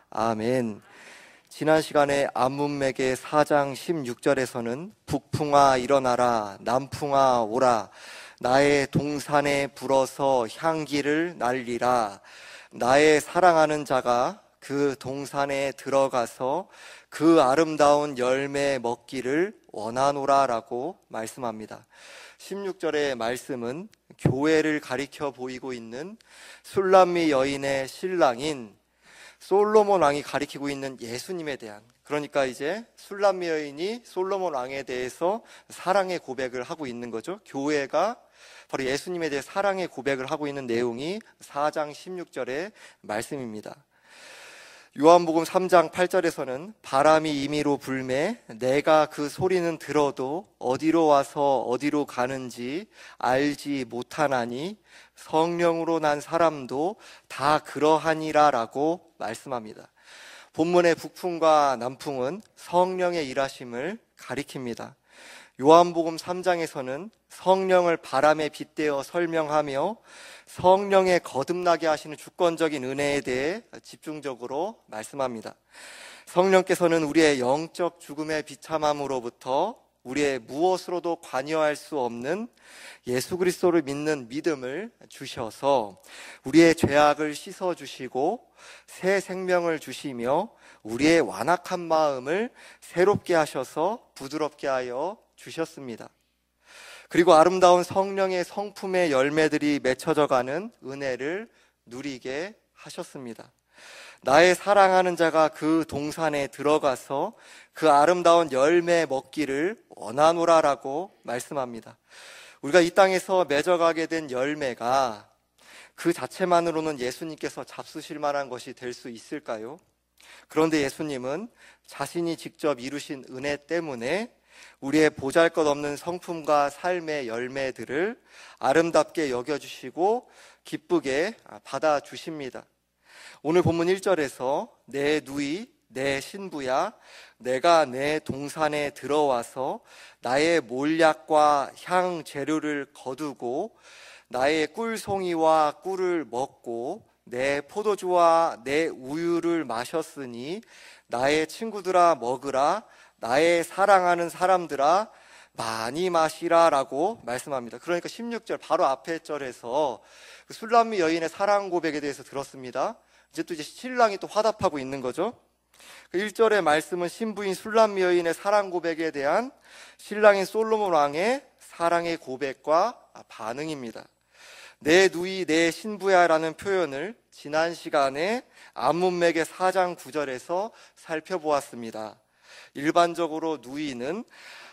아멘. 지난 시간에 안문맥의 4장 16절에서는 북풍아 일어나라, 남풍아 오라, 나의 동산에 불어서 향기를 날리라, 나의 사랑하는 자가 그 동산에 들어가서 그 아름다운 열매 먹기를 원하노라 라고 말씀합니다. 16절의 말씀은 교회를 가리켜 보이고 있는 술람미 여인의 신랑인 솔로몬 왕이 가리키고 있는 예수님에 대한, 그러니까 이제 술람미 여인이 솔로몬 왕에 대해서 사랑의 고백을 하고 있는 거죠. 교회가 바로 예수님에 대해 사랑의 고백을 하고 있는 내용이 4장 16절의 말씀입니다. 요한복음 3장 8절에서는 바람이 임의로 불매 내가 그 소리는 들어도 어디로 와서 어디로 가는지 알지 못하나니 성령으로 난 사람도 다 그러하니라 라고 말씀합니다. 본문의 북풍과 남풍은 성령의 일하심을 가리킵니다. 요한복음 3장에서는 성령을 바람에 빗대어 설명하며 성령의 거듭나게 하시는 주권적인 은혜에 대해 집중적으로 말씀합니다. 성령께서는 우리의 영적 죽음의 비참함으로부터 우리의 무엇으로도 관여할 수 없는 예수 그리스도를 믿는 믿음을 주셔서 우리의 죄악을 씻어주시고 새 생명을 주시며 우리의 완악한 마음을 새롭게 하셔서 부드럽게 하여 주셨습니다. 그리고 아름다운 성령의 성품의 열매들이 맺혀져가는 은혜를 누리게 하셨습니다. 나의 사랑하는 자가 그 동산에 들어가서 그 아름다운 열매 먹기를 원하노라라고 말씀합니다. 우리가 이 땅에서 맺어가게 된 열매가 그 자체만으로는 예수님께서 잡수실 만한 것이 될 수 있을까요? 그런데 예수님은 자신이 직접 이루신 은혜 때문에 우리의 보잘것없는 성품과 삶의 열매들을 아름답게 여겨주시고 기쁘게 받아주십니다. 오늘 본문 1절에서 내 누이, 내 신부야, 내가 내 동산에 들어와서 나의 몰약과 향 재료를 거두고 나의 꿀송이와 꿀을 먹고 내 포도주와 내 우유를 마셨으니 나의 친구들아 먹으라, 나의 사랑하는 사람들아 많이 마시라 라고 말씀합니다. 그러니까 16절 바로 앞에 절에서 그 술람미 여인의 사랑 고백에 대해서 들었습니다. 이제 또 신랑이 또 화답하고 있는 거죠. 1절의 말씀은 신부인 술람미 여인의 사랑 고백에 대한 신랑인 솔로몬 왕의 사랑의 고백과 반응입니다. 내 누이 내 신부야 라는 표현을 지난 시간에 안문맥의 4장 9절에서 살펴보았습니다. 일반적으로 누이는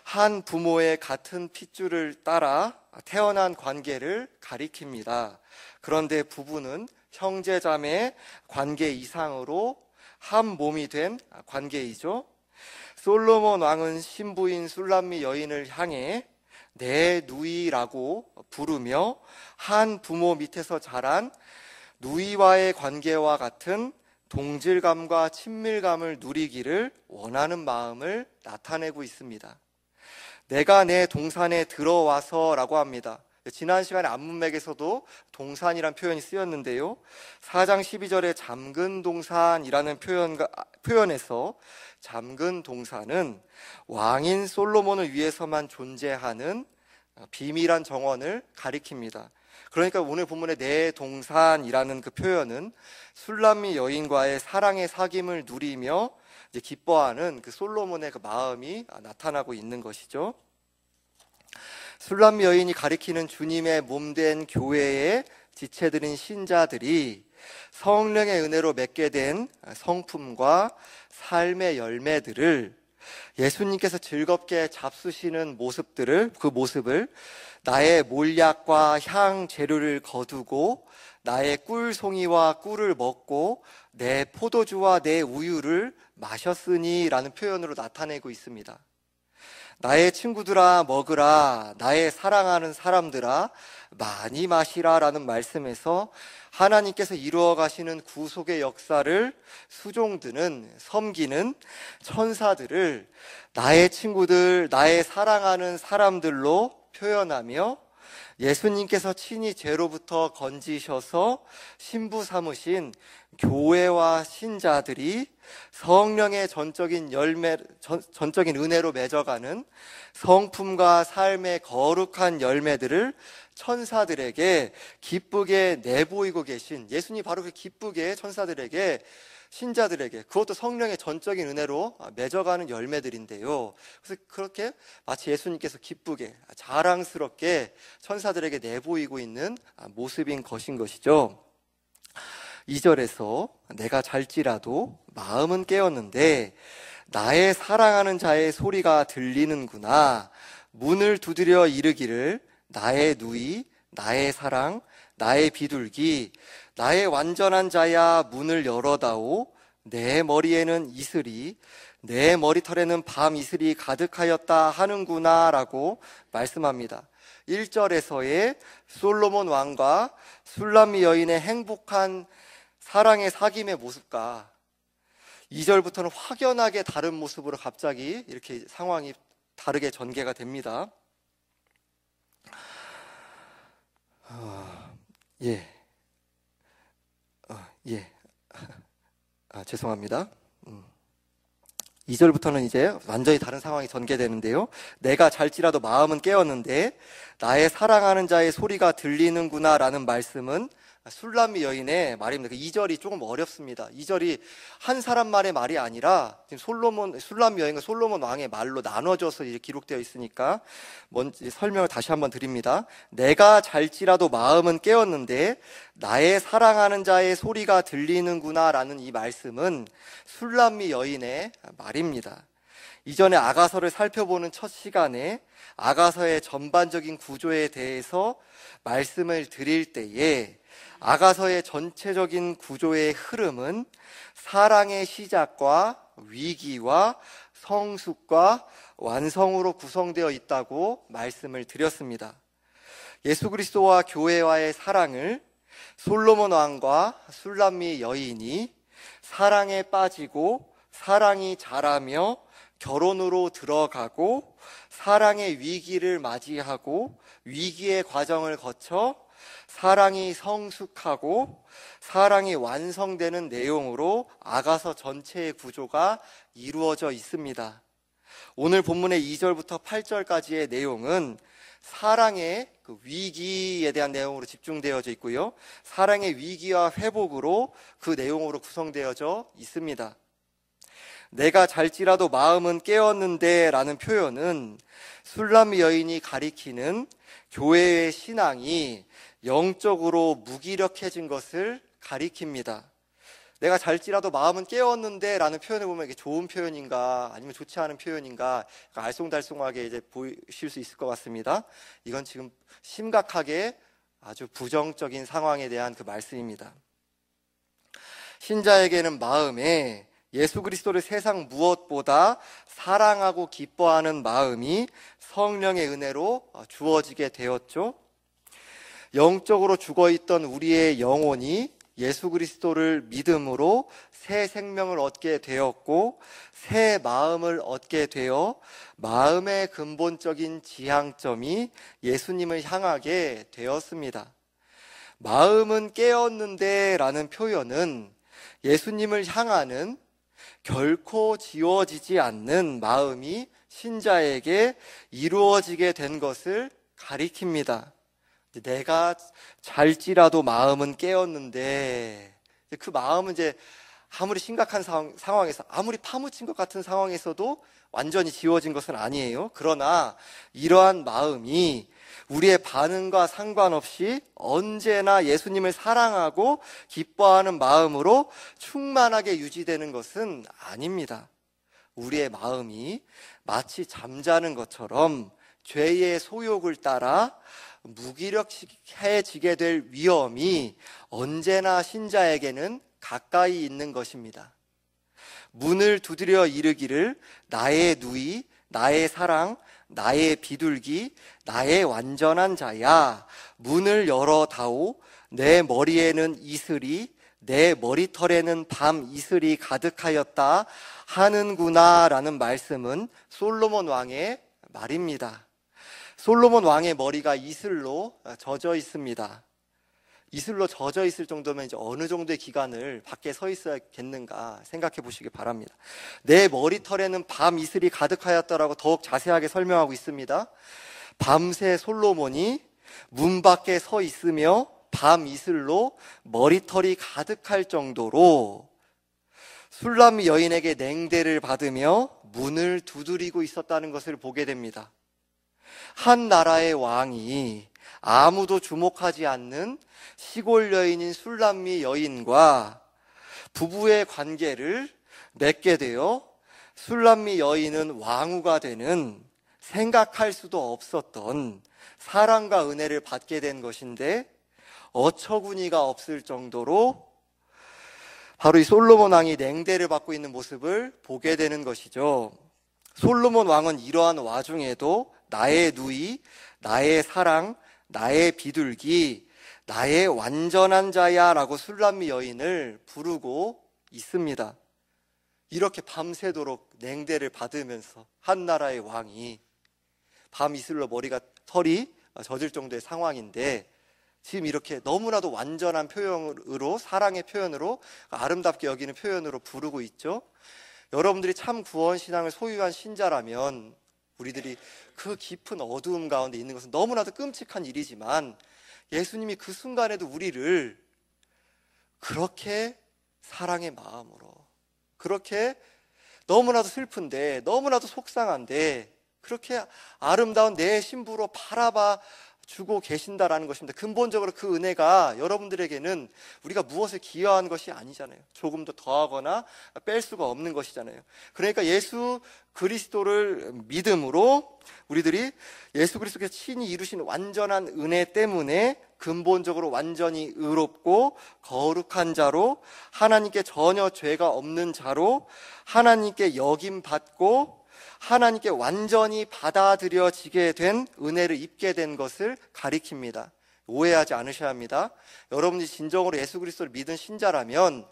한 부모의 같은 핏줄을 따라 태어난 관계를 가리킵니다. 그런데 부부는 형제자매 관계 이상으로 한 몸이 된 관계이죠. 솔로몬 왕은 신부인 술람미 여인을 향해 내 누이라고 부르며 한 부모 밑에서 자란 누이와의 관계와 같은 동질감과 친밀감을 누리기를 원하는 마음을 나타내고 있습니다. 내가 내 동산에 들어와서 라고 합니다. 지난 시간에 안문맥에서도 동산이란 표현이 쓰였는데요. 4장 12절에 잠근 동산이라는 표현에서 잠근 동산은 왕인 솔로몬을 위해서만 존재하는 비밀한 정원을 가리킵니다. 그러니까 오늘 본문의 내 동산이라는 그 표현은 술람미 여인과의 사랑의 사귐을 누리며 이제 기뻐하는 그 솔로몬의 그 마음이 나타나고 있는 것이죠. 술람미 여인이 가리키는 주님의 몸된 교회의 지체들인 신자들이 성령의 은혜로 맺게 된 성품과 삶의 열매들을 예수님께서 즐겁게 잡수시는 그 모습을 나의 몰약과 향 재료를 거두고 나의 꿀송이와 꿀을 먹고 내 포도주와 내 우유를 마셨으니 라는 표현으로 나타내고 있습니다. 나의 친구들아 먹으라, 나의 사랑하는 사람들아 많이 마시라 라는 말씀에서 하나님께서 이루어 가시는 구속의 역사를 수종드는, 섬기는 천사들을 나의 친구들, 나의 사랑하는 사람들로 표현하며 예수님께서 친히 죄로부터 건지셔서 신부 삼으신 교회와 신자들이 성령의 전적인 은혜로 맺어가는 성품과 삶의 거룩한 열매들을 천사들에게 기쁘게 내보이고 계신, 예수님이 바로 그 기쁘게 천사들에게, 신자들에게, 그것도 성령의 전적인 은혜로 맺어가는 열매들인데요. 그래서 그렇게 마치 예수님께서 기쁘게 자랑스럽게 천사들에게 내보이고 있는 모습인 것이죠. 2절에서 내가 잘지라도 마음은 깨었는데 나의 사랑하는 자의 소리가 들리는구나. 문을 두드려 이르기를 나의 누이, 나의 사랑, 나의 비둘기, 나의 완전한 자야 문을 열어다오. 내 머리에는 이슬이, 내 머리털에는 밤 이슬이 가득하였다 하는구나 라고 말씀합니다. 1절에서의 솔로몬 왕과 술람미 여인의 행복한 사랑의 사귐의 모습과 2절부터는 확연하게 다른 모습으로 갑자기 이렇게 상황이 다르게 전개가 됩니다. 죄송합니다. 2절부터는 이제 완전히 다른 상황이 전개되는데요. 내가 잘지라도 마음은 깨었는데 나의 사랑하는 자의 소리가 들리는구나 라는 말씀은 술람미 여인의 말입니다. 2절이 조금 어렵습니다. 2절이 한 사람만의 말이 아니라 지금 술람미 여인과 솔로몬 왕의 말로 나눠져서 이제 기록되어 있으니까 먼저 설명을 다시 한번 드립니다. 내가 잘지라도 마음은 깨었는데 나의 사랑하는 자의 소리가 들리는구나 라는 이 말씀은 술람미 여인의 말입니다. 이전에 아가서를 살펴보는 첫 시간에 아가서의 전반적인 구조에 대해서 말씀을 드릴 때에 아가서의 전체적인 구조의 흐름은 사랑의 시작과 위기와 성숙과 완성으로 구성되어 있다고 말씀을 드렸습니다. 예수 그리스도와 교회와의 사랑을 솔로몬 왕과 술람미 여인이 사랑에 빠지고 사랑이 자라며 결혼으로 들어가고 사랑의 위기를 맞이하고 위기의 과정을 거쳐 사랑이 성숙하고 사랑이 완성되는 내용으로 아가서 전체의 구조가 이루어져 있습니다. 오늘 본문의 2절부터 8절까지의 내용은 사랑의 그 위기에 대한 내용으로 집중되어져 있고요. 사랑의 위기와 회복으로 그 내용으로 구성되어져 있습니다. 내가 잘지라도 마음은 깨었는데 라는 표현은 술람미 여인이 가리키는 교회의 신앙이 영적으로 무기력해진 것을 가리킵니다. 내가 잘지라도 마음은 깨었는데 라는 표현을 보면 이게 좋은 표현인가 아니면 좋지 않은 표현인가 알쏭달쏭하게 이제 보이실 수 있을 것 같습니다. 이건 지금 심각하게 아주 부정적인 상황에 대한 그 말씀입니다. 신자에게는 마음에 예수 그리스도를 세상 무엇보다 사랑하고 기뻐하는 마음이 성령의 은혜로 주어지게 되었죠. 영적으로 죽어있던 우리의 영혼이 예수 그리스도를 믿음으로 새 생명을 얻게 되었고 새 마음을 얻게 되어 마음의 근본적인 지향점이 예수님을 향하게 되었습니다. 마음은 깨었는데 라는 표현은 예수님을 향하는 결코 지워지지 않는 마음이 신자에게 이루어지게 된 것을 가리킵니다. 내가 잘지라도 마음은 깨었는데 그 마음은 이제 아무리 심각한 상황에서 아무리 파묻힌 것 같은 상황에서도 완전히 지워진 것은 아니에요. 그러나 이러한 마음이 우리의 반응과 상관없이 언제나 예수님을 사랑하고 기뻐하는 마음으로 충만하게 유지되는 것은 아닙니다. 우리의 마음이 마치 잠자는 것처럼 죄의 소욕을 따라 무기력해지게 될 위험이 언제나 신자에게는 가까이 있는 것입니다. 문을 두드려 이르기를 나의 누이, 나의 사랑, 나의 비둘기, 나의 완전한 자야. 문을 열어다오. 내 머리에는 이슬이, 내 머리털에는 밤 이슬이 가득하였다 하는구나 라는 말씀은 솔로몬 왕의 말입니다. 솔로몬 왕의 머리가 이슬로 젖어 있습니다. 이슬로 젖어 있을 정도면 이제 어느 정도의 기간을 밖에 서 있어야겠는가 생각해 보시기 바랍니다. 내 머리털에는 밤 이슬이 가득하였더라고 더욱 자세하게 설명하고 있습니다. 밤새 솔로몬이 문 밖에 서 있으며 밤 이슬로 머리털이 가득할 정도로 술람미 여인에게 냉대를 받으며 문을 두드리고 있었다는 것을 보게 됩니다. 한 나라의 왕이 아무도 주목하지 않는 시골 여인인 술람미 여인과 부부의 관계를 맺게 되어 술람미 여인은 왕후가 되는 생각할 수도 없었던 사랑과 은혜를 받게 된 것인데 어처구니가 없을 정도로 바로 이 솔로몬 왕이 냉대를 받고 있는 모습을 보게 되는 것이죠. 솔로몬 왕은 이러한 와중에도 나의 누이, 나의 사랑, 나의 비둘기, 나의 완전한 자야 라고 술람미 여인을 부르고 있습니다. 이렇게 밤새도록 냉대를 받으면서 한 나라의 왕이 밤 이슬로 머리가 털이 젖을 정도의 상황인데 지금 이렇게 너무나도 완전한 표현으로, 사랑의 표현으로, 아름답게 여기는 표현으로 부르고 있죠. 여러분들이 참 구원신앙을 소유한 신자라면 우리들이 그 깊은 어두움 가운데 있는 것은 너무나도 끔찍한 일이지만 예수님이 그 순간에도 우리를 그렇게 사랑의 마음으로, 그렇게 너무나도 슬픈데 너무나도 속상한데 그렇게 아름다운 내 신부로 바라봐 주고 계신다라는 것입니다. 근본적으로 그 은혜가 여러분들에게는 우리가 무엇을 기여한 것이 아니잖아요. 조금 더 더하거나 뺄 수가 없는 것이잖아요. 그러니까 예수 그리스도를 믿음으로 우리들이 예수 그리스도께서 친히 이루신 완전한 은혜 때문에 근본적으로 완전히 의롭고 거룩한 자로, 하나님께 전혀 죄가 없는 자로, 하나님께 여김받고 하나님께 완전히 받아들여지게 된 은혜를 입게 된 것을 가리킵니다. 오해하지 않으셔야 합니다. 여러분이 진정으로 예수 그리스도를 믿은 신자라면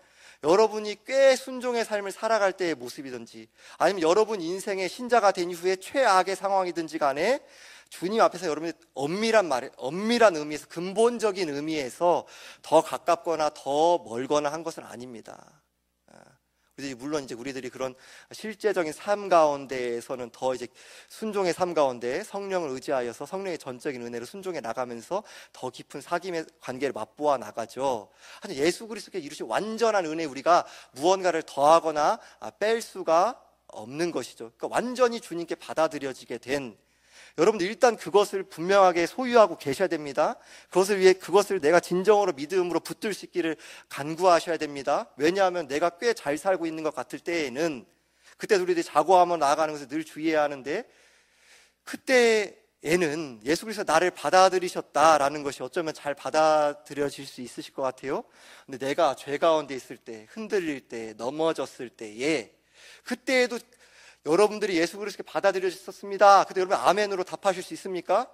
여러분이 꽤 순종의 삶을 살아갈 때의 모습이든지 아니면 여러분 인생의 신자가 된 이후에 최악의 상황이든지 간에 주님 앞에서 여러분이 엄밀한 의미에서, 근본적인 의미에서 더 가깝거나 더 멀거나 한 것은 아닙니다. 물론 이제 우리들이 그런 실제적인 삶 가운데에서는 더 이제 순종의 삶 가운데 성령을 의지하여서 성령의 전적인 은혜로 순종해 나가면서 더 깊은 사귐의 관계를 맛보아 나가죠. 하지만 예수 그리스도께 이루신 완전한 은혜 우리가 무언가를 더하거나 뺄 수가 없는 것이죠. 그러니까 완전히 주님께 받아들여지게 된 여러분들 일단 그것을 분명하게 소유하고 계셔야 됩니다. 그것을 위해 그것을 내가 진정으로 믿음으로 붙들 수 있기를 간구하셔야 됩니다. 왜냐하면 내가 꽤 잘 살고 있는 것 같을 때에는 그때 우리들이 자고하며 나아가는 것을 늘 주의해야 하는데 그때에는 예수 그리스도 나를 받아들이셨다라는 것이 어쩌면 잘 받아들여질 수 있으실 것 같아요. 근데 내가 죄 가운데 있을 때, 흔들릴 때, 넘어졌을 때에 그때에도 여러분들이 예수 그리스도께 받아들여졌습니다. 근데 여러분 아멘으로 답하실 수 있습니까?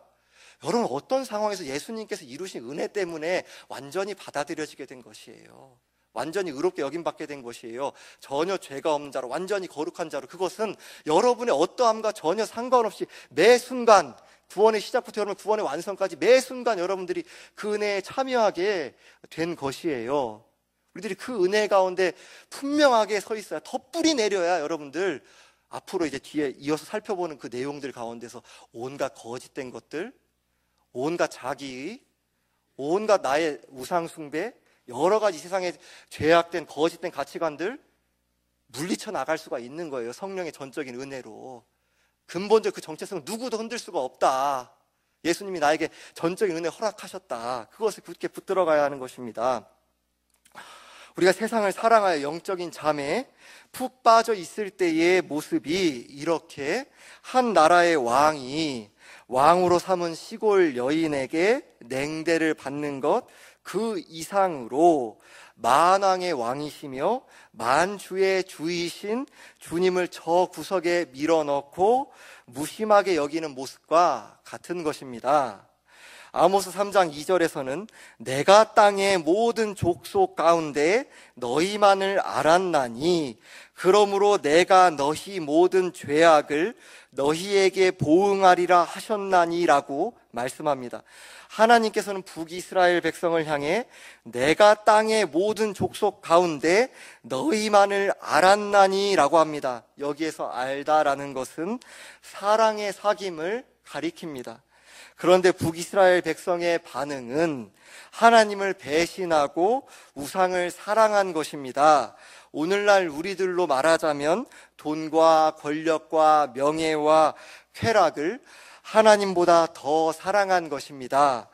여러분 어떤 상황에서 예수님께서 이루신 은혜 때문에 완전히 받아들여지게 된 것이에요. 완전히 의롭게 여김받게 된 것이에요. 전혀 죄가 없는 자로, 완전히 거룩한 자로. 그것은 여러분의 어떠함과 전혀 상관없이 매 순간 구원의 시작부터 여러분 구원의 완성까지 매 순간 여러분들이 그 은혜에 참여하게 된 것이에요. 우리들이 그 은혜 가운데 분명하게 서 있어야, 더 뿌리 내려야 여러분들 앞으로 이제 뒤에 이어서 살펴보는 그 내용들 가운데서 온갖 거짓된 것들, 온갖 자기의, 온갖 나의 우상숭배, 여러 가지 세상에 죄악된 거짓된 가치관들 물리쳐 나갈 수가 있는 거예요. 성령의 전적인 은혜로. 근본적 그 정체성은 누구도 흔들 수가 없다. 예수님이 나에게 전적인 은혜 허락하셨다. 그것을 굳게 붙들어 가야 하는 것입니다. 우리가 세상을 사랑하여 영적인 잠에 푹 빠져 있을 때의 모습이 이렇게 한 나라의 왕이 왕으로 삼은 시골 여인에게 냉대를 받는 것 그 이상으로 만왕의 왕이시며 만주의 주이신 주님을 저 구석에 밀어넣고 무심하게 여기는 모습과 같은 것입니다. 아모스 3장 2절에서는 내가 땅의 모든 족속 가운데 너희만을 알았나니 그러므로 내가 너희 모든 죄악을 너희에게 보응하리라 하셨나니라고 말씀합니다. 하나님께서는 북이스라엘 백성을 향해 내가 땅의 모든 족속 가운데 너희만을 알았나니라고 합니다. 여기에서 알다라는 것은 사랑의 사귐을 가리킵니다. 그런데 북이스라엘 백성의 반응은 하나님을 배신하고 우상을 사랑한 것입니다. 오늘날 우리들로 말하자면 돈과 권력과 명예와 쾌락을 하나님보다 더 사랑한 것입니다.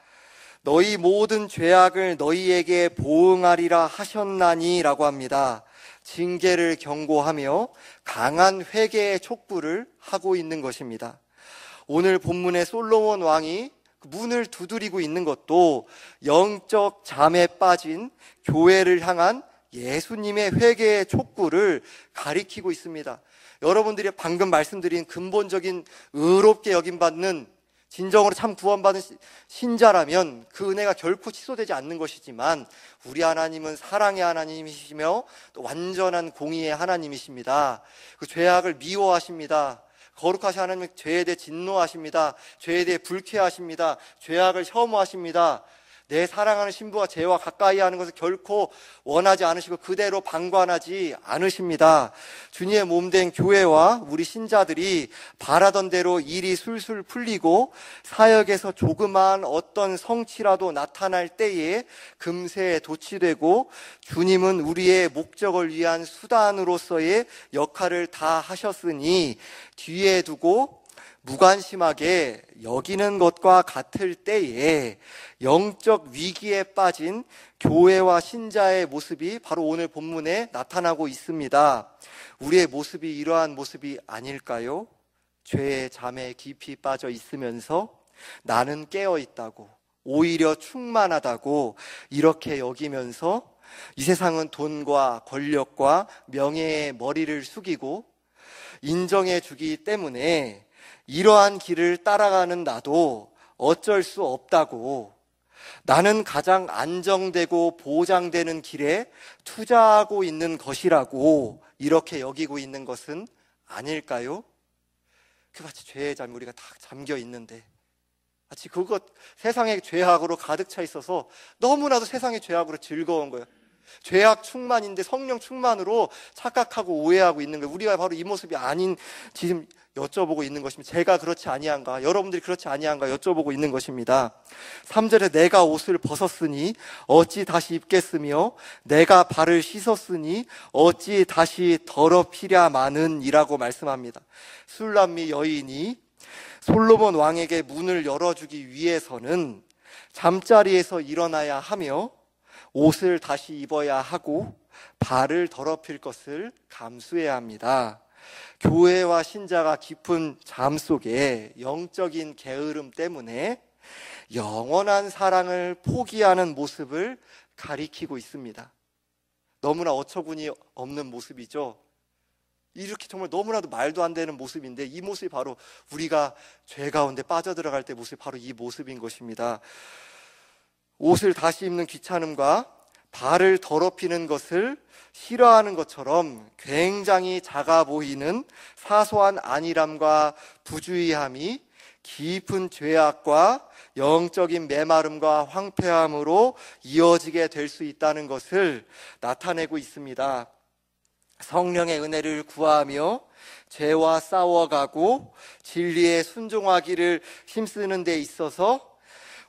너희 모든 죄악을 너희에게 보응하리라 하셨나니 라고 합니다. 징계를 경고하며 강한 회개의 촉구를 하고 있는 것입니다. 오늘 본문의 솔로몬 왕이 문을 두드리고 있는 것도 영적 잠에 빠진 교회를 향한 예수님의 회개의 촉구를 가리키고 있습니다. 여러분들이 방금 말씀드린 근본적인 의롭게 여김받는 진정으로 참 구원받은 신자라면 그 은혜가 결코 취소되지 않는 것이지만 우리 하나님은 사랑의 하나님이시며 또 완전한 공의의 하나님이십니다. 그 죄악을 미워하십니다. 거룩하신 하나님은 죄에 대해 진노하십니다. 죄에 대해 불쾌하십니다. 죄악을 혐오하십니다. 내 사랑하는 신부가 죄와 가까이 하는 것을 결코 원하지 않으시고 그대로 방관하지 않으십니다. 주님의 몸된 교회와 우리 신자들이 바라던 대로 일이 술술 풀리고 사역에서 조그마한 어떤 성취라도 나타날 때에 금세 도취되고 주님은 우리의 목적을 위한 수단으로서의 역할을 다 하셨으니 뒤에 두고 무관심하게 여기는 것과 같을 때에 영적 위기에 빠진 교회와 신자의 모습이 바로 오늘 본문에 나타나고 있습니다. 우리의 모습이 이러한 모습이 아닐까요? 죄의 잠에 깊이 빠져 있으면서 나는 깨어 있다고, 오히려 충만하다고 이렇게 여기면서 이 세상은 돈과 권력과 명예의 머리를 숙이고 인정해 주기 때문에 이러한 길을 따라가는 나도 어쩔 수 없다고, 나는 가장 안정되고 보장되는 길에 투자하고 있는 것이라고 이렇게 여기고 있는 것은 아닐까요? 그 마치 죄의 잠에 우리가 다 잠겨 있는데 마치 그것 세상의 죄악으로 가득 차 있어서 너무나도 세상의 죄악으로 즐거운 거예요. 죄악 충만인데 성령 충만으로 착각하고 오해하고 있는 거예요. 우리가 바로 이 모습이 아닌 지금 여쭤보고 있는 것입니다. 제가 그렇지 아니한가? 여러분들이 그렇지 아니한가? 여쭤보고 있는 것입니다. 3절에 내가 옷을 벗었으니 어찌 다시 입겠으며 내가 발을 씻었으니 어찌 다시 더럽히랴마는 이라고 말씀합니다. 술람미 여인이 솔로몬 왕에게 문을 열어주기 위해서는 잠자리에서 일어나야 하며 옷을 다시 입어야 하고 발을 더럽힐 것을 감수해야 합니다. 교회와 신자가 깊은 잠 속에 영적인 게으름 때문에 영원한 사랑을 포기하는 모습을 가리키고 있습니다. 너무나 어처구니 없는 모습이죠. 이렇게 정말 너무나도 말도 안 되는 모습인데 이 모습이 바로 우리가 죄 가운데 빠져들어갈 때 모습이 바로 이 모습인 것입니다. 옷을 다시 입는 귀찮음과 발을 더럽히는 것을 싫어하는 것처럼 굉장히 작아 보이는 사소한 안일함과 부주의함이 깊은 죄악과 영적인 메마름과 황폐함으로 이어지게 될 수 있다는 것을 나타내고 있습니다. 성령의 은혜를 구하며 죄와 싸워가고 진리에 순종하기를 힘쓰는 데 있어서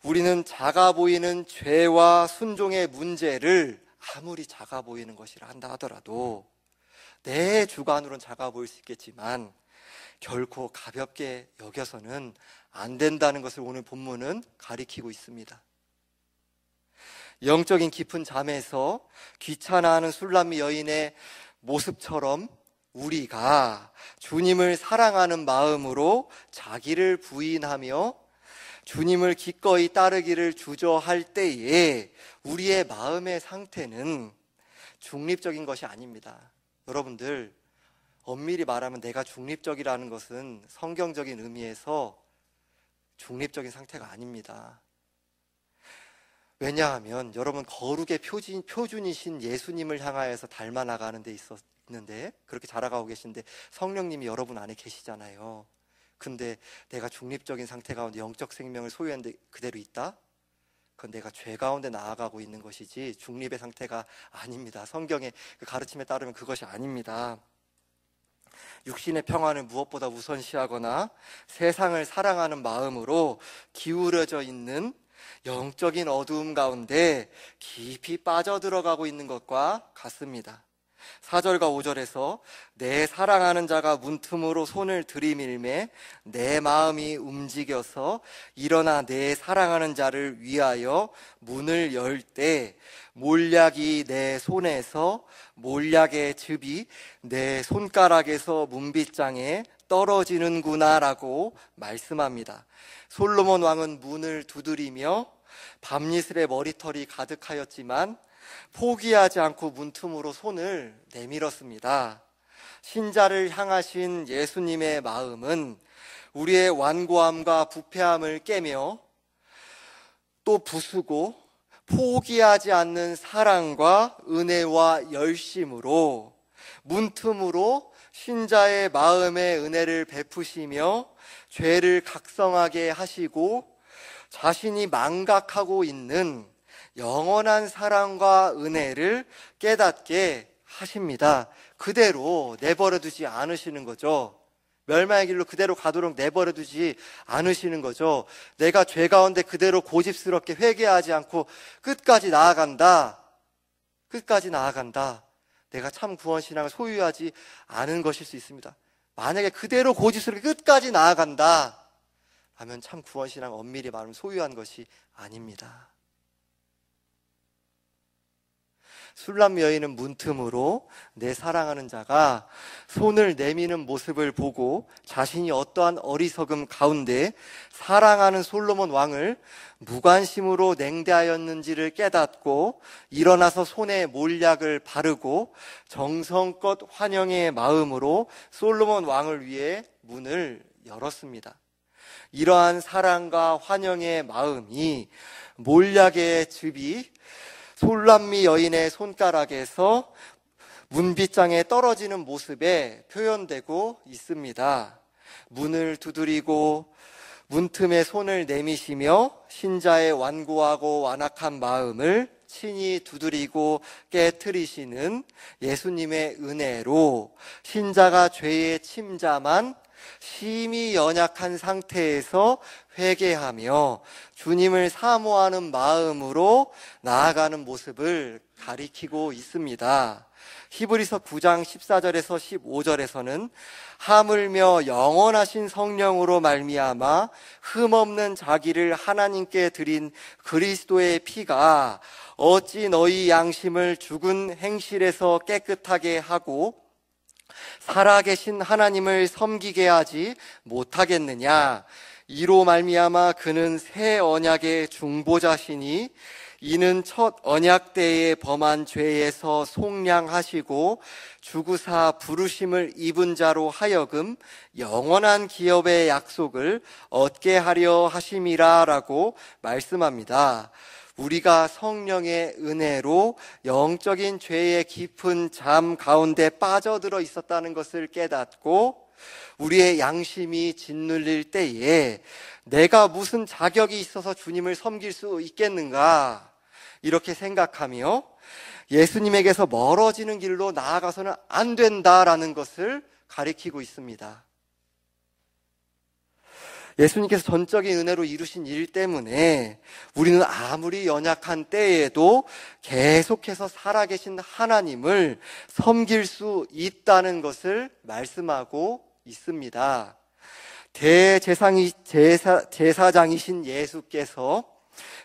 우리는 작아 보이는 죄와 순종의 문제를 아무리 작아 보이는 것이라 한다 하더라도 내 주관으로는 작아 보일 수 있겠지만 결코 가볍게 여겨서는 안 된다는 것을 오늘 본문은 가리키고 있습니다. 영적인 깊은 잠에서 귀찮아하는 술람미 여인의 모습처럼 우리가 주님을 사랑하는 마음으로 자기를 부인하며 주님을 기꺼이 따르기를 주저할 때에 우리의 마음의 상태는 중립적인 것이 아닙니다. 여러분들, 엄밀히 말하면 내가 중립적이라는 것은 성경적인 의미에서 중립적인 상태가 아닙니다. 왜냐하면 여러분 거룩의 표준이신 예수님을 향하여서 닮아나가는 데 있었는데, 그렇게 자라가고 계신데 성령님이 여러분 안에 계시잖아요. 근데 내가 중립적인 상태 가운데 영적 생명을 소유했는데 그대로 있다? 그건 내가 죄 가운데 나아가고 있는 것이지 중립의 상태가 아닙니다. 성경의 그 가르침에 따르면 그것이 아닙니다. 육신의 평안을 무엇보다 우선시하거나 세상을 사랑하는 마음으로 기울어져 있는 영적인 어두움 가운데 깊이 빠져들어가고 있는 것과 같습니다. 4절과 5절에서 내 사랑하는 자가 문틈으로 손을 들이밀매 내 마음이 움직여서 일어나 내 사랑하는 자를 위하여 문을 열 때 몰약이 내 손에서 몰약의 즙이 내 손가락에서 문빗장에 떨어지는구나 라고 말씀합니다. 솔로몬 왕은 문을 두드리며 밤이슬에 머리털이 가득하였지만 포기하지 않고 문틈으로 손을 내밀었습니다. 신자를 향하신 예수님의 마음은 우리의 완고함과 부패함을 깨며 또 부수고 포기하지 않는 사랑과 은혜와 열심으로 문틈으로 신자의 마음의 은혜를 베푸시며 죄를 각성하게 하시고 자신이 망각하고 있는 영원한 사랑과 은혜를 깨닫게 하십니다. 그대로 내버려 두지 않으시는 거죠. 멸망의 길로 그대로 가도록 내버려 두지 않으시는 거죠. 내가 죄 가운데 그대로 고집스럽게 회개하지 않고 끝까지 나아간다. 끝까지 나아간다. 내가 참 구원신앙을 소유하지 않은 것일 수 있습니다. 만약에 그대로 고집스럽게 끝까지 나아간다 하면 참 구원신앙 엄밀히 말하면 소유한 것이 아닙니다. 술람 여인은 문틈으로 내 사랑하는 자가 손을 내미는 모습을 보고 자신이 어떠한 어리석음 가운데 사랑하는 솔로몬 왕을 무관심으로 냉대하였는지를 깨닫고 일어나서 손에 몰약을 바르고 정성껏 환영의 마음으로 솔로몬 왕을 위해 문을 열었습니다. 이러한 사랑과 환영의 마음이 몰약의 즙이 솔람미 여인의 손가락에서 문빗장에 떨어지는 모습에 표현되고 있습니다. 문을 두드리고 문틈에 손을 내미시며 신자의 완고하고 완악한 마음을 친히 두드리고 깨트리시는 예수님의 은혜로 신자가 죄에 침잠한 심히 연약한 상태에서 회개하며 주님을 사모하는 마음으로 나아가는 모습을 가리키고 있습니다. 히브리서 9장 14절에서 15절에서는 하물며 영원하신 성령으로 말미암아 흠없는 자기를 하나님께 드린 그리스도의 피가 어찌 너희 양심을 죽은 행실에서 깨끗하게 하고 살아계신 하나님을 섬기게 하지 못하겠느냐. 이로 말미암아 그는 새 언약의 중보자시니 이는 첫 언약 때에 범한 죄에서 속량하시고 주구사 부르심을 입은 자로 하여금 영원한 기업의 약속을 얻게 하려 하심이라 라고 말씀합니다. 우리가 성령의 은혜로 영적인 죄의 깊은 잠 가운데 빠져들어 있었다는 것을 깨닫고 우리의 양심이 짓눌릴 때에 내가 무슨 자격이 있어서 주님을 섬길 수 있겠는가 이렇게 생각하며 예수님에게서 멀어지는 길로 나아가서는 안 된다라는 것을 가리키고 있습니다. 예수님께서 전적인 은혜로 이루신 일 때문에 우리는 아무리 연약한 때에도 계속해서 살아계신 하나님을 섬길 수 있다는 것을 말씀하고 있습니다. 제사장이신 예수께서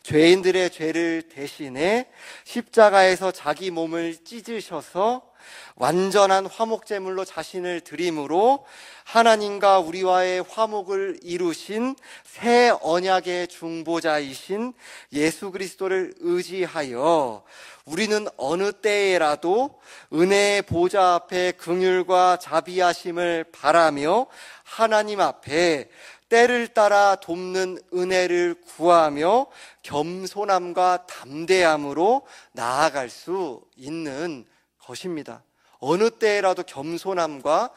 죄인들의 죄를 대신해 십자가에서 자기 몸을 찢으셔서 완전한 화목제물로 자신을 드림으로 하나님과 우리와의 화목을 이루신 새 언약의 중보자이신 예수 그리스도를 의지하여 우리는 어느 때에라도 은혜의 보좌 앞에 긍휼과 자비하심을 바라며 하나님 앞에 때를 따라 돕는 은혜를 구하며 겸손함과 담대함으로 나아갈 수 있는 것입니다. 어느 때라도 겸손함과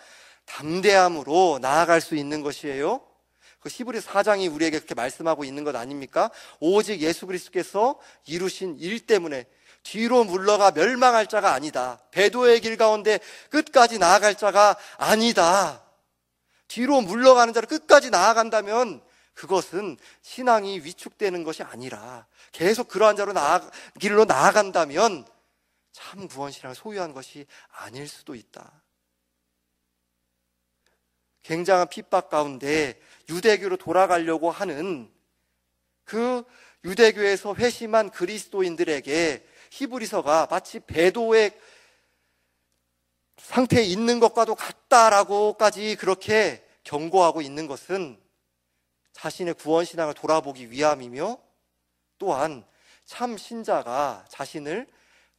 담대함으로 나아갈 수 있는 것이에요. 그 히브리서 4장이 우리에게 그렇게 말씀하고 있는 것 아닙니까? 오직 예수 그리스도께서 이루신 일 때문에 뒤로 물러가 멸망할 자가 아니다. 배도의 길 가운데 끝까지 나아갈 자가 아니다. 뒤로 물러가는 자를 끝까지 나아간다면 그것은 신앙이 위축되는 것이 아니라 계속 그러한 자로 길로 나아간다면 참 구원신앙을 소유한 것이 아닐 수도 있다. 굉장한 핍박 가운데 유대교로 돌아가려고 하는 그 유대교에서 회심한 그리스도인들에게 히브리서가 마치 배도의 상태에 있는 것과도 같다라고까지 그렇게 경고하고 있는 것은 자신의 구원신앙을 돌아보기 위함이며 또한 참 신자가 자신을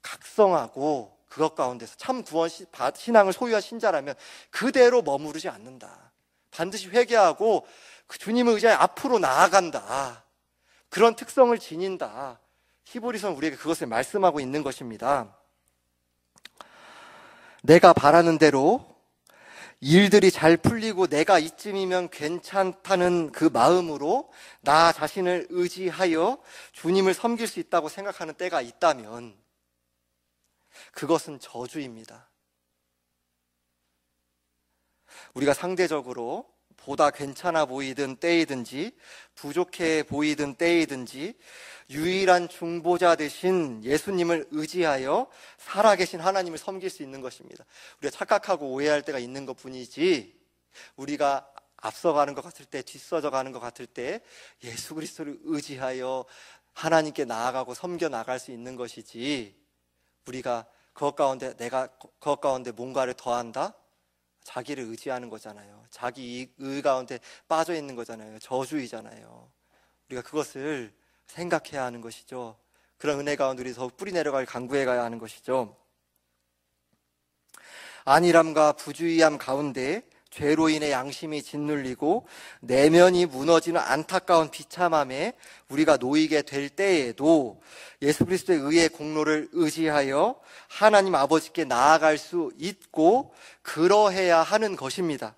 각성하고 그것 가운데서 참 구원신앙을 소유한 신자라면 그대로 머무르지 않는다. 반드시 회개하고 주님을 의지하여 앞으로 나아간다. 그런 특성을 지닌다. 히브리서는 우리에게 그것을 말씀하고 있는 것입니다. 내가 바라는 대로 일들이 잘 풀리고 내가 이쯤이면 괜찮다는 그 마음으로 나 자신을 의지하여 주님을 섬길 수 있다고 생각하는 때가 있다면 그것은 저주입니다. 우리가 상대적으로 보다 괜찮아 보이든 때이든지 부족해 보이든 때이든지 유일한 중보자 되신 예수님을 의지하여 살아계신 하나님을 섬길 수 있는 것입니다. 우리가 착각하고 오해할 때가 있는 것뿐이지 우리가 앞서가는 것 같을 때 뒤서져 가는 것 같을 때 예수 그리스도를 의지하여 하나님께 나아가고 섬겨 나갈 수 있는 것이지 우리가 그것 가운데 뭔가를 더한다? 자기를 의지하는 거잖아요. 자기 의 가운데 빠져 있는 거잖아요. 저주이잖아요. 우리가 그것을 생각해야 하는 것이죠. 그런 은혜 가운데 우리 더욱 뿌리 내려갈 강구해 가야 하는 것이죠. 안일함과 부주의함 가운데 죄로 인해 양심이 짓눌리고 내면이 무너지는 안타까운 비참함에 우리가 놓이게 될 때에도 예수 그리스도의 의의 공로를 의지하여 하나님 아버지께 나아갈 수 있고 그러해야 하는 것입니다.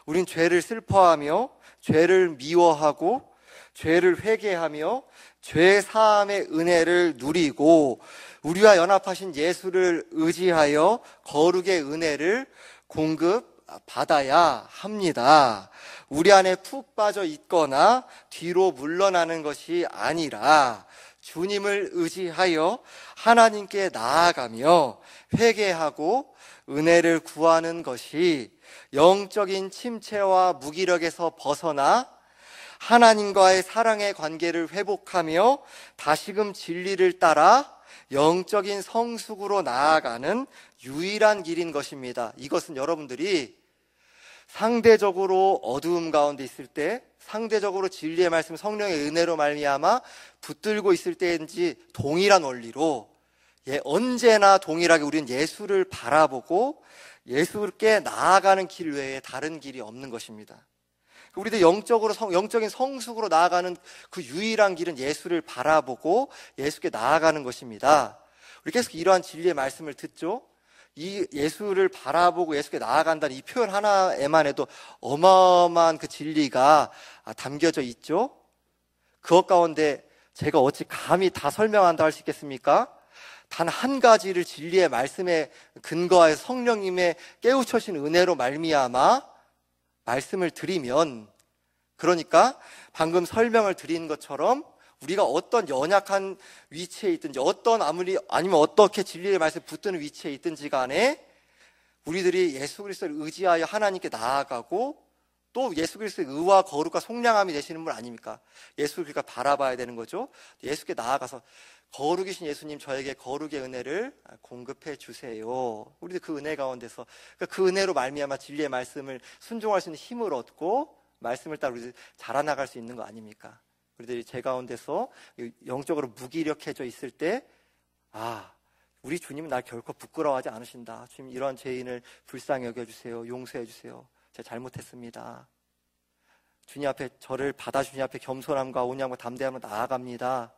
우린 죄를 슬퍼하며 죄를 미워하고 죄를 회개하며 죄 사함의 은혜를 누리고 우리와 연합하신 예수를 의지하여 거룩의 은혜를 공급받아야 합니다. 우리 안에 푹 빠져 있거나 뒤로 물러나는 것이 아니라 주님을 의지하여 하나님께 나아가며 회개하고 은혜를 구하는 것이 영적인 침체와 무기력에서 벗어나 하나님과의 사랑의 관계를 회복하며 다시금 진리를 따라 영적인 성숙으로 나아가는 유일한 길인 것입니다. 이것은 여러분들이 상대적으로 어두움 가운데 있을 때, 상대적으로 진리의 말씀, 성령의 은혜로 말미암아 붙들고 있을 때인지 동일한 원리로 언제나 동일하게 우리는 예수를 바라보고 예수께 나아가는 길 외에 다른 길이 없는 것입니다. 우리도 영적인 성숙으로 나아가는 그 유일한 길은 예수를 바라보고 예수께 나아가는 것입니다. 우리 계속 이러한 진리의 말씀을 듣죠. 이 예수를 바라보고 예수께 나아간다는 이 표현 하나에만 해도 어마어마한 그 진리가 담겨져 있죠. 그것 가운데 제가 어찌 감히 다 설명한다 할 수 있겠습니까? 단 한 가지를 진리의 말씀에 근거하여 성령님의 깨우쳐신 은혜로 말미암아 말씀을 드리면, 그러니까 방금 설명을 드린 것처럼 우리가 어떤 연약한 위치에 있든지 아니면 어떻게 진리의 말씀에 붙드는 위치에 있든지 간에 우리들이 예수 그리스도를 의지하여 하나님께 나아가고 또 예수 그리스도의 의와 거룩과 속량함이 되시는 분 아닙니까? 예수를 그러니까 바라봐야 되는 거죠. 예수께 나아가서 거룩이신 예수님, 저에게 거룩의 은혜를 공급해 주세요. 우리도 그 은혜 가운데서 그 은혜로 말미암아 진리의 말씀을 순종할 수 있는 힘을 얻고 말씀을 따라 우리들 자라나갈 수 있는 거 아닙니까? 우리들이 제 가운데서 영적으로 무기력해져 있을 때 우리 주님은 날 결코 부끄러워하지 않으신다. 주님, 이러한 죄인을 불쌍히 여겨주세요. 용서해 주세요. 제가 잘못했습니다. 주님 앞에, 저를 받아 주님 앞에 겸손함과 온유함과 담대함으로 나아갑니다.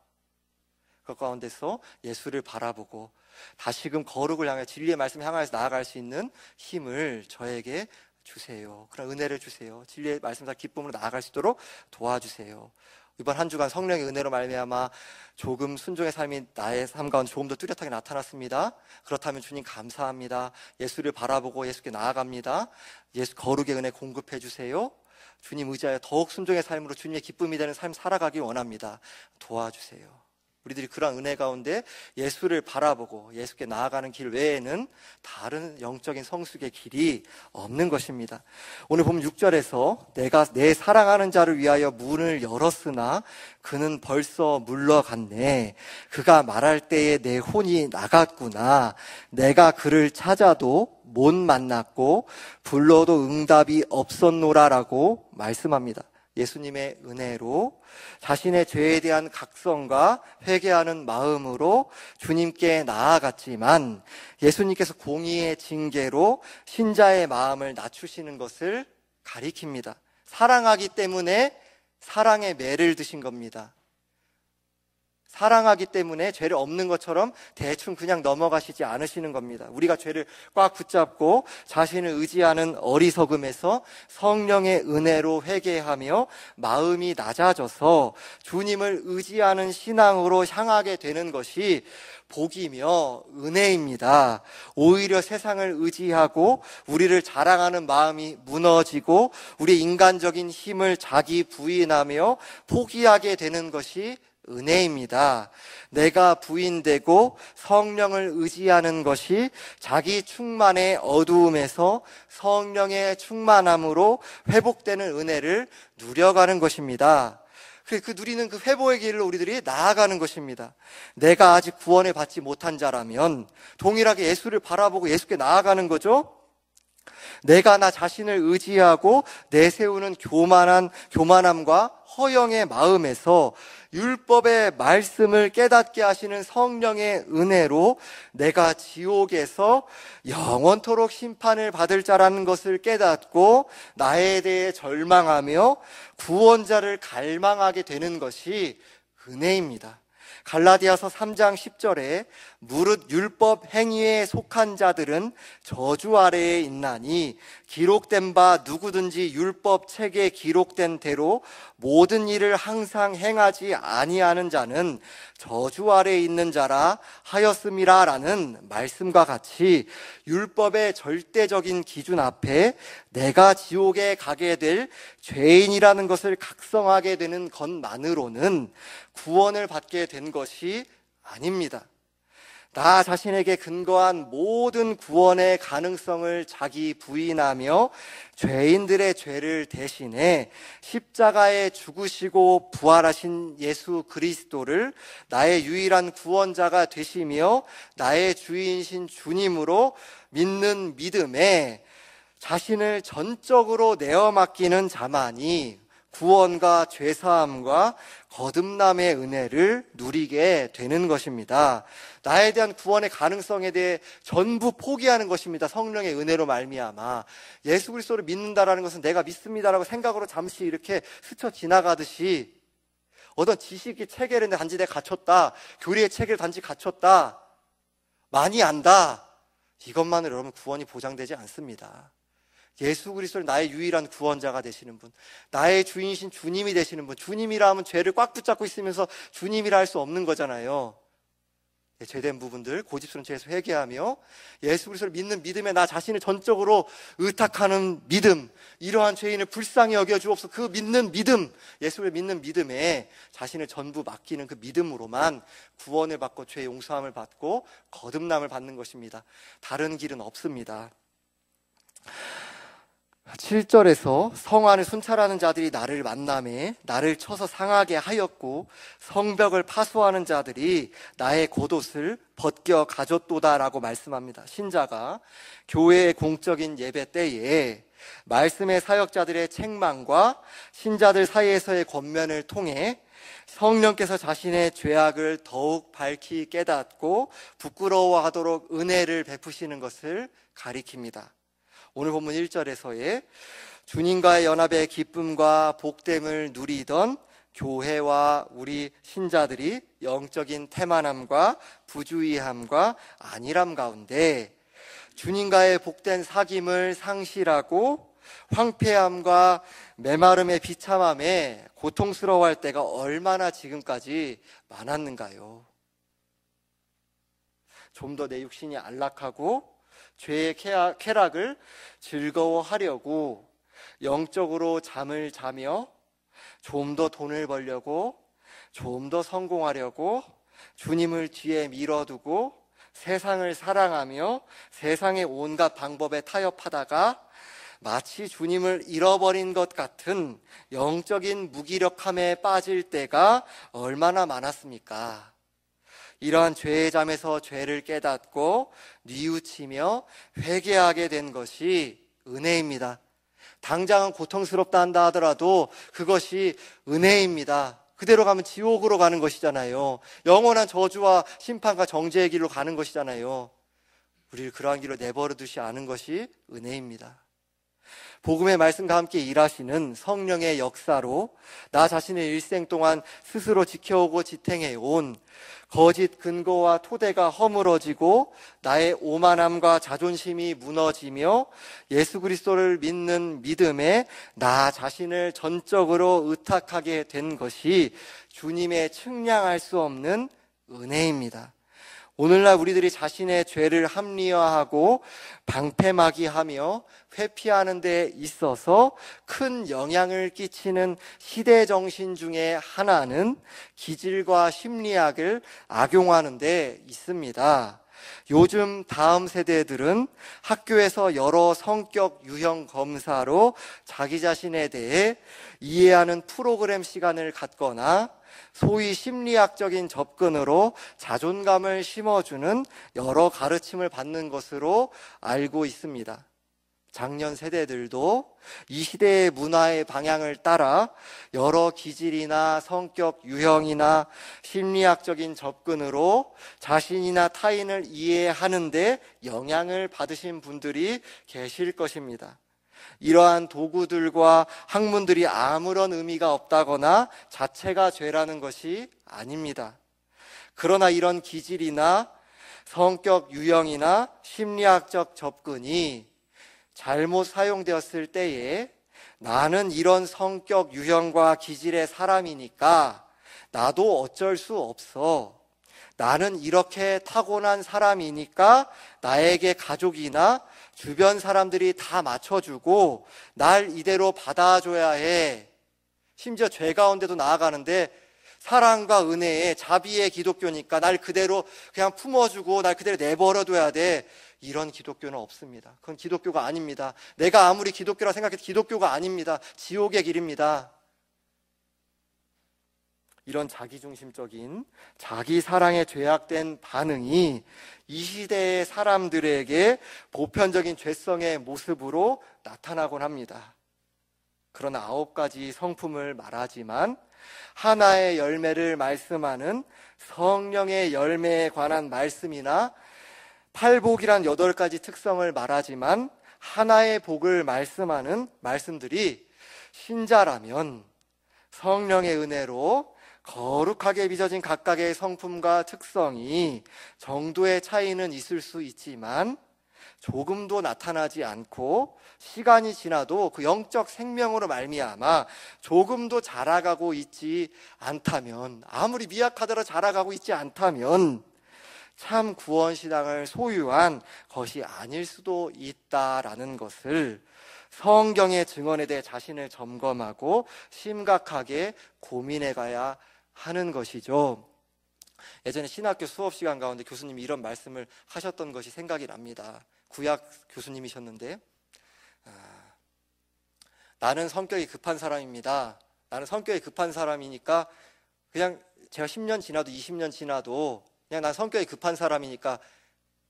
그 가운데서 예수를 바라보고 다시금 거룩을 향해, 진리의 말씀을 향하여서 나아갈 수 있는 힘을 저에게 주세요. 그런 은혜를 주세요. 진리의 말씀과 기쁨으로 나아갈 수 있도록 도와주세요. 이번 한 주간 성령의 은혜로 말미암아 조금 순종의 삶이 나의 삶 가운데 조금 더 뚜렷하게 나타났습니다. 그렇다면 주님 감사합니다. 예수를 바라보고 예수께 나아갑니다. 예수 거룩의 은혜 공급해 주세요. 주님 의지하여 더욱 순종의 삶으로 주님의 기쁨이 되는 삶 살아가기 원합니다. 도와주세요. 우리들이 그러한 은혜 가운데 예수를 바라보고 예수께 나아가는 길 외에는 다른 영적인 성숙의 길이 없는 것입니다. 오늘 보면 6절에서 내가 내 사랑하는 자를 위하여 문을 열었으나 그는 벌써 물러갔네. 그가 말할 때에 내 혼이 나갔구나. 내가 그를 찾아도 못 만났고 불러도 응답이 없었노라라고 말씀합니다. 예수님의 은혜로 자신의 죄에 대한 각성과 회개하는 마음으로 주님께 나아갔지만 예수님께서 공의의 징계로 신자의 마음을 낮추시는 것을 가리킵니다. 사랑하기 때문에 사랑의 매를 드신 겁니다. 사랑하기 때문에 죄를 없는 것처럼 대충 그냥 넘어가시지 않으시는 겁니다. 우리가 죄를 꽉 붙잡고 자신을 의지하는 어리석음에서 성령의 은혜로 회개하며 마음이 낮아져서 주님을 의지하는 신앙으로 향하게 되는 것이 복이며 은혜입니다. 오히려 세상을 의지하고 우리를 자랑하는 마음이 무너지고 우리의 인간적인 힘을 자기 부인하며 포기하게 되는 것이 은혜입니다. 내가 부인되고 성령을 의지하는 것이 자기 충만의 어두움에서 성령의 충만함으로 회복되는 은혜를 누려가는 것입니다. 그 누리는 그 회복의 길로 우리들이 나아가는 것입니다. 내가 아직 구원을 받지 못한 자라면 동일하게 예수를 바라보고 예수께 나아가는 거죠. 내가 나 자신을 의지하고 내세우는 교만함과 허영의 마음에서 율법의 말씀을 깨닫게 하시는 성령의 은혜로 내가 지옥에서 영원토록 심판을 받을 자라는 것을 깨닫고 나에 대해 절망하며 구원자를 갈망하게 되는 것이 은혜입니다. 갈라디아서 3장 10절에 무릇 율법 행위에 속한 자들은 저주 아래에 있나니 기록된 바 누구든지 율법 책에 기록된 대로 모든 일을 항상 행하지 아니하는 자는 저주 아래에 있는 자라 하였음이라 라는 말씀과 같이 율법의 절대적인 기준 앞에 내가 지옥에 가게 될 죄인이라는 것을 각성하게 되는 것만으로는 구원을 받게 된 것이 아닙니다. 나 자신에게 근거한 모든 구원의 가능성을 자기 부인하며 죄인들의 죄를 대신해 십자가에 죽으시고 부활하신 예수 그리스도를 나의 유일한 구원자가 되시며 나의 주인이신 주님으로 믿는 믿음에 자신을 전적으로 내어 맡기는 자만이 구원과 죄사함과 거듭남의 은혜를 누리게 되는 것입니다. 나에 대한 구원의 가능성에 대해 전부 포기하는 것입니다. 성령의 은혜로 말미암아. 예수 그리스도를 믿는다라는 것은 내가 믿습니다라고 생각으로 잠시 이렇게 스쳐 지나가듯이 어떤 지식의 체계를 단지 내가 갖췄다, 교리의 체계를 단지 갖췄다, 많이 안다, 이것만으로 여러분 구원이 보장되지 않습니다. 예수 그리스도를 나의 유일한 구원자가 되시는 분, 나의 주인이신 주님이 되시는 분, 주님이라 하면 죄를 꽉 붙잡고 있으면서 주님이라 할 수 없는 거잖아요. 죄된 부분들 고집스러운 죄에서 회개하며 예수 그리스도를 믿는 믿음에 나 자신을 전적으로 의탁하는 믿음, 이러한 죄인을 불쌍히 여겨주옵소서. 그 믿는 믿음, 예수를 믿는 믿음에 자신을 전부 맡기는 그 믿음으로만 구원을 받고 죄 용서함을 받고 거듭남을 받는 것입니다. 다른 길은 없습니다. 7절에서 성 안을 순찰하는 자들이 나를 만남에 나를 쳐서 상하게 하였고 성벽을 파수하는 자들이 나의 겉옷을 벗겨 가졌도다라고 말씀합니다. 신자가 교회의 공적인 예배 때에 말씀의 사역자들의 책망과 신자들 사이에서의 권면을 통해 성령께서 자신의 죄악을 더욱 밝히 깨닫고 부끄러워하도록 은혜를 베푸시는 것을 가리킵니다. 오늘 본문 1절에서의 주님과의 연합의 기쁨과 복됨을 누리던 교회와 우리 신자들이 영적인 태만함과 부주의함과 안일함 가운데 주님과의 복된 사귐을 상실하고 황폐함과 메마름의 비참함에 고통스러워할 때가 얼마나 지금까지 많았는가요? 좀 더 내 육신이 안락하고 죄의 쾌락을 즐거워하려고 영적으로 잠을 자며 좀 더 돈을 벌려고 좀 더 성공하려고 주님을 뒤에 밀어두고 세상을 사랑하며 세상의 온갖 방법에 타협하다가 마치 주님을 잃어버린 것 같은 영적인 무기력함에 빠질 때가 얼마나 많았습니까? 이러한 죄의 잠에서 죄를 깨닫고 뉘우치며 회개하게 된 것이 은혜입니다. 당장은 고통스럽다 한다 하더라도 그것이 은혜입니다. 그대로 가면 지옥으로 가는 것이잖아요. 영원한 저주와 심판과 정죄의 길로 가는 것이잖아요. 우리를 그러한 길로 내버려 두지 않은 것이 은혜입니다. 복음의 말씀과 함께 일하시는 성령의 역사로 나 자신의 일생 동안 스스로 지켜오고 지탱해온 거짓 근거와 토대가 허물어지고 나의 오만함과 자존심이 무너지며 예수 그리스도를 믿는 믿음에 나 자신을 전적으로 의탁하게 된 것이 주님의 측량할 수 없는 은혜입니다. 오늘날 우리들이 자신의 죄를 합리화하고 방패막이하며 회피하는 데 있어서 큰 영향을 끼치는 시대 정신 중에 하나는 기질과 심리학을 악용하는 데 있습니다. 요즘 다음 세대들은 학교에서 여러 성격 유형 검사로 자기 자신에 대해 이해하는 프로그램 시간을 갖거나 소위 심리학적인 접근으로 자존감을 심어주는 여러 가르침을 받는 것으로 알고 있습니다. 작년 세대들도 이 시대의 문화의 방향을 따라 여러 기질이나 성격 유형이나 심리학적인 접근으로 자신이나 타인을 이해하는데 영향을 받으신 분들이 계실 것입니다. 이러한 도구들과 학문들이 아무런 의미가 없다거나 자체가 죄라는 것이 아닙니다. 그러나 이런 기질이나 성격 유형이나 심리학적 접근이 잘못 사용되었을 때에 나는 이런 성격 유형과 기질의 사람이니까 나도 어쩔 수 없어. 나는 이렇게 타고난 사람이니까 나에게 가족이나 주변 사람들이 다 맞춰주고 날 이대로 받아줘야 해. 심지어 죄 가운데도 나아가는데 사랑과 은혜의 자비의 기독교니까 날 그대로 그냥 품어주고 날 그대로 내버려둬야 돼. 이런 기독교는 없습니다. 그건 기독교가 아닙니다. 내가 아무리 기독교라 생각해도 기독교가 아닙니다. 지옥의 길입니다. 이런 자기중심적인 자기 사랑에 죄악된 반응이 이 시대의 사람들에게 보편적인 죄성의 모습으로 나타나곤 합니다. 그러나 9가지 성품을 말하지만 하나의 열매를 말씀하는 성령의 열매에 관한 말씀이나 팔복이란 8가지 특성을 말하지만 하나의 복을 말씀하는 말씀들이 신자라면 성령의 은혜로 거룩하게 빚어진 각각의 성품과 특성이 정도의 차이는 있을 수 있지만 조금도 나타나지 않고 시간이 지나도 그 영적 생명으로 말미암아 조금도 자라가고 있지 않다면, 아무리 미약하더라도 자라가고 있지 않다면 참 구원신앙을 소유한 것이 아닐 수도 있다라는 것을 성경의 증언에 대해 자신을 점검하고 심각하게 고민해 가야 하는 것이죠. 예전에 신학교 수업 시간 가운데 교수님이 이런 말씀을 하셨던 것이 생각이 납니다. 구약 교수님이셨는데 나는 성격이 급한 사람입니다. 나는 성격이 급한 사람이니까 그냥 제가 10년 지나도 20년 지나도 그냥 난 성격이 급한 사람이니까,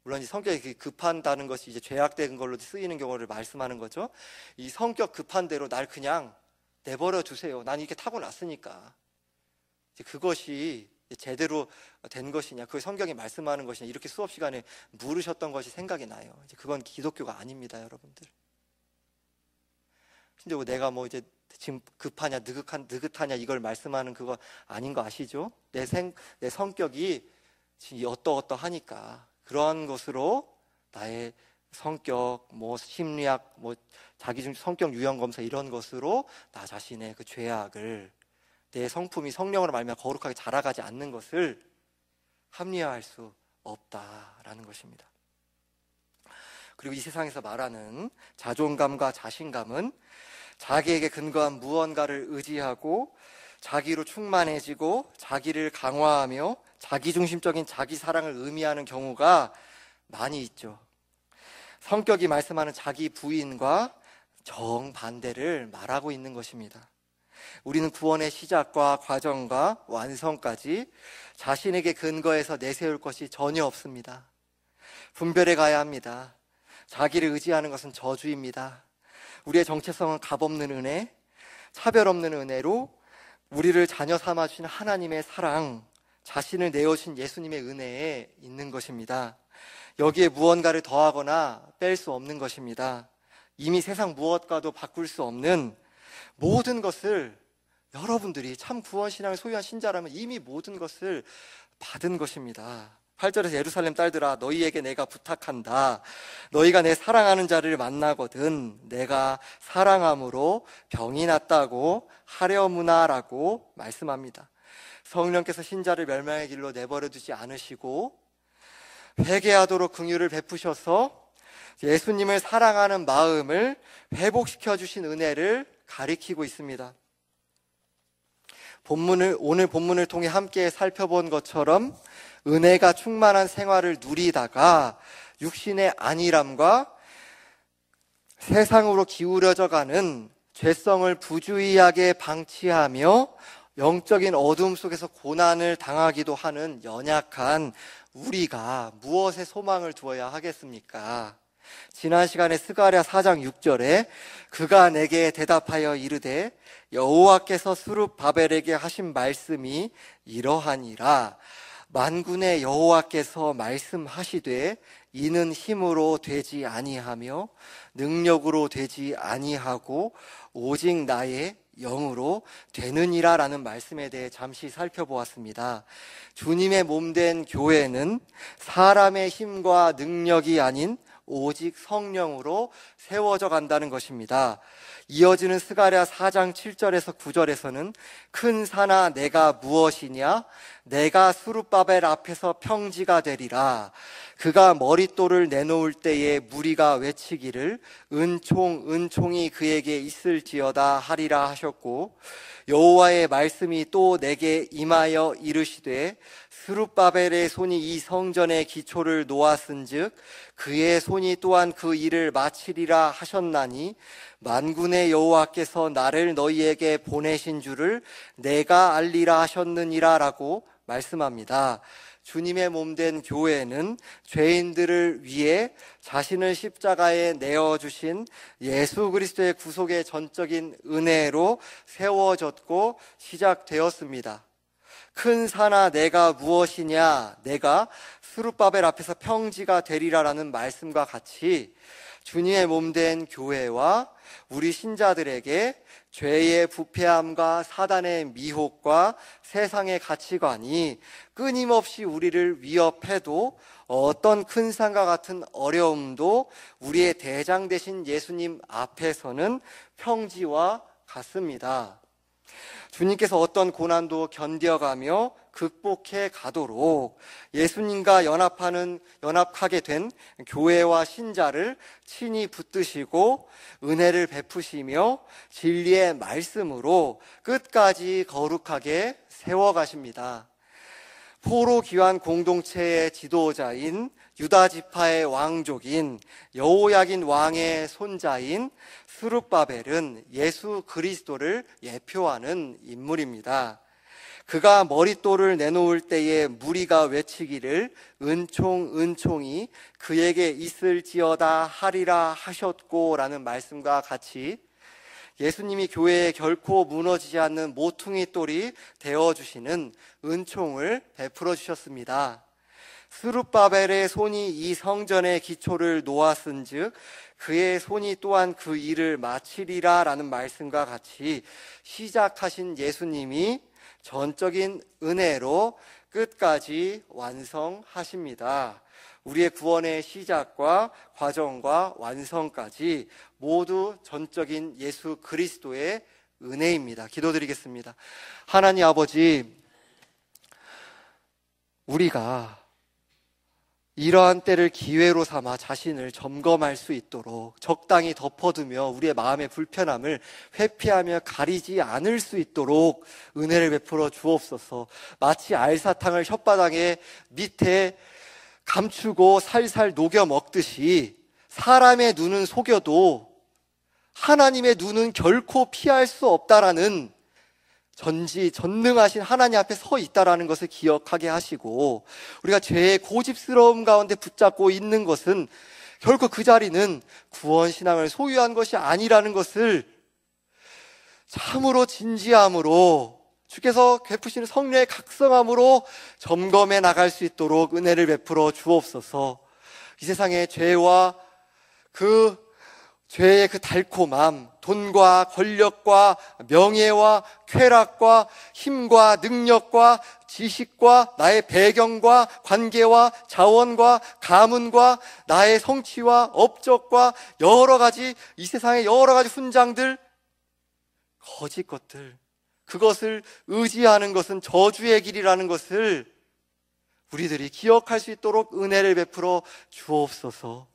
물론 이 성격이 급한다는 것이 이제 죄악된 걸로 쓰이는 경우를 말씀하는 거죠. 이 성격 급한 대로 날 그냥 내버려 두세요. 난 이렇게 타고났으니까. 이제 그것이 제대로 된 것이냐, 그 성경이 말씀하는 것이냐, 이렇게 수업 시간에 물으셨던 것이 생각이 나요. 이제 그건 기독교가 아닙니다, 여러분들. 근데 뭐 내가 뭐 이제 지금 급하냐 느긋하냐 이걸 말씀하는 그거 아닌 거 아시죠? 내 성격이 지금 어떠하니까 그러한 것으로 나의 성격, 뭐 심리학, 뭐 자기중 성격 유형 검사 이런 것으로 나 자신의 그 죄악을 내 성품이 성령으로 말미암아 거룩하게 자라가지 않는 것을 합리화할 수 없다라는 것입니다. 그리고 이 세상에서 말하는 자존감과 자신감은 자기에게 근거한 무언가를 의지하고 자기로 충만해지고 자기를 강화하며 자기중심적인 자기 사랑을 의미하는 경우가 많이 있죠. 성격이 말씀하는 자기 부인과 정반대를 말하고 있는 것입니다. 우리는 구원의 시작과 과정과 완성까지 자신에게 근거해서 내세울 것이 전혀 없습니다. 분별해 가야 합니다. 자기를 의지하는 것은 저주입니다. 우리의 정체성은 값없는 은혜, 차별 없는 은혜로 우리를 자녀 삼아주신 하나님의 사랑, 자신을 내어주신 예수님의 은혜에 있는 것입니다. 여기에 무언가를 더하거나 뺄 수 없는 것입니다. 이미 세상 무엇과도 바꿀 수 없는 모든 것을 여러분들이 참 구원신앙을 소유한 신자라면 이미 모든 것을 받은 것입니다. 8절에서 예루살렘 딸들아 너희에게 내가 부탁한다. 너희가 내 사랑하는 자를 만나거든 내가 사랑함으로 병이 났다고 하려무나라고 말씀합니다. 성령께서 신자를 멸망의 길로 내버려 두지 않으시고 회개하도록 긍휼을 베푸셔서 예수님을 사랑하는 마음을 회복시켜 주신 은혜를 가리키고 있습니다. 오늘 본문을 통해 함께 살펴본 것처럼 은혜가 충만한 생활을 누리다가 육신의 안일함과 세상으로 기울어져 가는 죄성을 부주의하게 방치하며 영적인 어둠 속에서 고난을 당하기도 하는 연약한 우리가 무엇에 소망을 두어야 하겠습니까? 지난 시간에 스가랴 4장 6절에 그가 내게 대답하여 이르되 여호와께서 스룹바벨에게 하신 말씀이 이러하니라. 만군의 여호와께서 말씀하시되 이는 힘으로 되지 아니하며 능력으로 되지 아니하고 오직 나의 영으로 되느니라 라는 말씀에 대해 잠시 살펴보았습니다. 주님의 몸된 교회는 사람의 힘과 능력이 아닌 오직 성령으로 세워져 간다는 것입니다. 이어지는 스가랴 4장 7절에서 9절에서는 큰 산아 내가 무엇이냐 내가 스룹바벨 앞에서 평지가 되리라. 그가 머릿돌을 내놓을 때에 무리가 외치기를 은총이 그에게 있을지어다 하리라 하셨고 여호와의 말씀이 또 내게 임하여 이르시되 스룹바벨의 손이 이 성전의 기초를 놓았은즉 그의 손이 또한 그 일을 마치리라 하셨나니 만군의 여호와께서 나를 너희에게 보내신 줄을 내가 알리라 하셨느니라 라고 말씀합니다. 주님의 몸된 교회는 죄인들을 위해 자신을 십자가에 내어주신 예수 그리스도의 구속의 전적인 은혜로 세워졌고 시작되었습니다. 큰 산아 내가 무엇이냐 내가 스룹바벨 앞에서 평지가 되리라라는 말씀과 같이 주님의 몸된 교회와 우리 신자들에게 죄의 부패함과 사단의 미혹과 세상의 가치관이 끊임없이 우리를 위협해도 어떤 큰 산과 같은 어려움도 우리의 대장 되신 예수님 앞에서는 평지와 같습니다. 주님께서 어떤 고난도 견뎌가며 극복해 가도록 예수님과 연합하게 된 교회와 신자를 친히 붙드시고 은혜를 베푸시며 진리의 말씀으로 끝까지 거룩하게 세워가십니다. 포로 귀환 공동체의 지도자인 유다 지파의 왕족인 여호야긴 왕의 손자인 스룹바벨은 예수 그리스도를 예표하는 인물입니다. 그가 머릿돌을 내놓을 때에 무리가 외치기를 은총이 그에게 있을지어다 하리라 하셨고 라는 말씀과 같이 예수님이 교회에 결코 무너지지 않는 모퉁이 돌이 되어주시는 은총을 베풀어 주셨습니다. 스룹바벨의 손이 이 성전의 기초를 놓았은즉 그의 손이 또한 그 일을 마치리라 라는 말씀과 같이 시작하신 예수님이 전적인 은혜로 끝까지 완성하십니다. 우리의 구원의 시작과 과정과 완성까지 모두 전적인 예수 그리스도의 은혜입니다. 기도드리겠습니다. 하나님 아버지, 우리가 이러한 때를 기회로 삼아 자신을 점검할 수 있도록 적당히 덮어두며 우리의 마음의 불편함을 회피하며 가리지 않을 수 있도록 은혜를 베풀어 주옵소서. 마치 알사탕을 혓바닥에 밑에 감추고 살살 녹여 먹듯이 사람의 눈은 속여도 하나님의 눈은 결코 피할 수 없다라는 전능하신 하나님 앞에 서 있다라는 것을 기억하게 하시고, 우리가 죄의 고집스러움 가운데 붙잡고 있는 것은 결코 그 자리는 구원신앙을 소유한 것이 아니라는 것을 참으로 진지함으로 주께서 베푸시는 성령의 각성함으로 점검해 나갈 수 있도록 은혜를 베풀어 주옵소서. 이 세상의 죄와 죄의 그 달콤함, 돈과 권력과 명예와 쾌락과 힘과 능력과 지식과 나의 배경과 관계와 자원과 가문과 나의 성취와 업적과 여러 가지, 이 세상의 여러 가지 훈장들, 거짓 것들, 그것을 의지하는 것은 저주의 길이라는 것을 우리들이 기억할 수 있도록 은혜를 베풀어 주옵소서.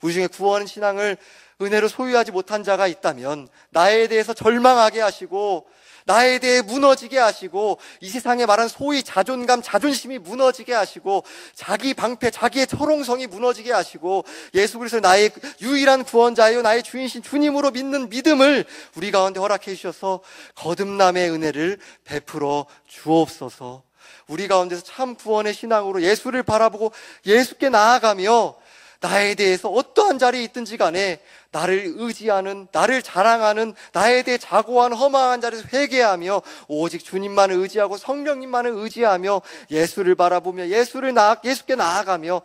우리 중에 구원 신앙을 은혜로 소유하지 못한 자가 있다면 나에 대해서 절망하게 하시고, 나에 대해 무너지게 하시고, 이 세상에 말한 소위 자존감, 자존심이 무너지게 하시고, 자기 방패, 자기의 철옹성이 무너지게 하시고, 예수 그리스도 나의 유일한 구원자요 나의 주인신 주님으로 믿는 믿음을 우리 가운데 허락해 주셔서 거듭남의 은혜를 베풀어 주옵소서. 우리 가운데서 참 구원의 신앙으로 예수를 바라보고 예수께 나아가며 나에 대해서 어떠한 자리에 있든지 간에 나를 의지하는, 나를 자랑하는, 나에 대해 자고한 허망한 자리에서 회개하며 오직 주님만을 의지하고 성령님만을 의지하며 예수를 바라보며 예수께 나아가며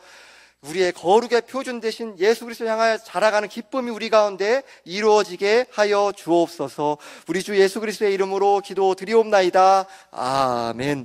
우리의 거룩의 표준 대신 예수 그리스도를 향하여 자라가는 기쁨이 우리 가운데 이루어지게 하여 주옵소서. 우리 주 예수 그리스도의 이름으로 기도드리옵나이다. 아멘.